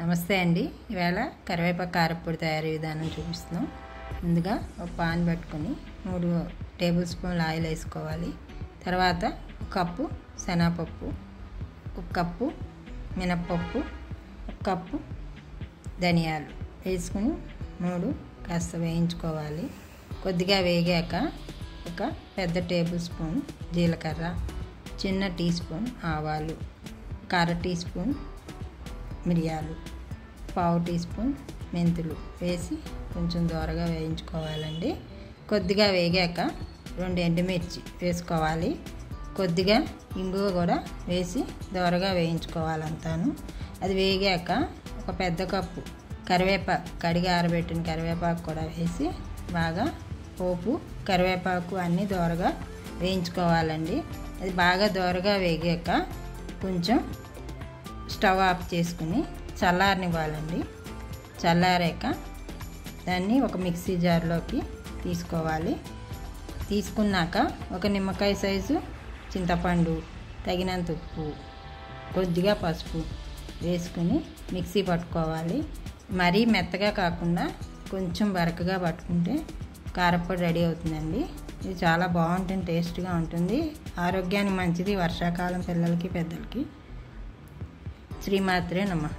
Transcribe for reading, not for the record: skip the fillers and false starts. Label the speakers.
Speaker 1: నమస్తే అండి. ఇవాళ కరివేపాకు కారప్పొడి తయారీ విధానం చూపిస్తున్నాం. ముందుగా ఒక పాన్ పెట్టుకొని 3 టేబుల్ స్పూన్ల ఆయిల్ వేసుకోవాలి. తర్వాత 1 కప్పు శనగపప్పు, 1 కప్పు మినప్పప్పు, 1 కప్పు ధనియాలు వేసుకుని 3 కాస్త వేయించుకోవాలి. కొద్దిగా వేగాక 1 పెద్ద టేబుల్ స్పూన్ జీలకర్ర, చిన్న టీ స్పూన్ ఆవాలు, 1/2 టీ స్పూన్ మిరియాలు, 1/2 టీ స్పూన్ మెంతులు వేసి కొంచెం దోరగా వేయించుకోవాలండి. కొద్దిగా వేగాక 2 ఎండుమిర్చి వేసుకోవాలి. కొద్దిగా ఇంగువ కూడా వేసి దోరగా వేయించుకోవాలంతాను. అది వేగాక 1 పెద్ద కప్పు కరివేపాకు, కడిగి ఆరబెట్టిన కరివేపాకు కూడా వేసి బాగా పోపు కరివేపాకు అన్నీ దోరగా వేయించుకోవాలండి. అది బాగా దోరగా వేగాక కొంచెం స్టవ్ ఆఫ్ చేసుకుని చల్లారనివ్వాలండి. చల్లారాక దాన్ని ఒక మిక్సీ జార్లోకి తీసుకోవాలి. తీసుకున్నాక 1 నిమ్మకాయ సైజు చింతపండు, తగినంత ఉప్పు, కొద్దిగా పసుపు వేసుకుని మిక్సీ పట్టుకోవాలి. మరీ మెత్తగా కాకుండా కొంచెం బరకగా పట్టుకుంటే కారప్పొడి రెడీ అవుతుందండి. ఇది చాలా బాగుంటుంది, టేస్ట్గా ఉంటుంది, ఆరోగ్యానికి మంచిది. వర్షాకాలం పిల్లలకి పెద్దలకి. శ్రీమాత్రే నమః.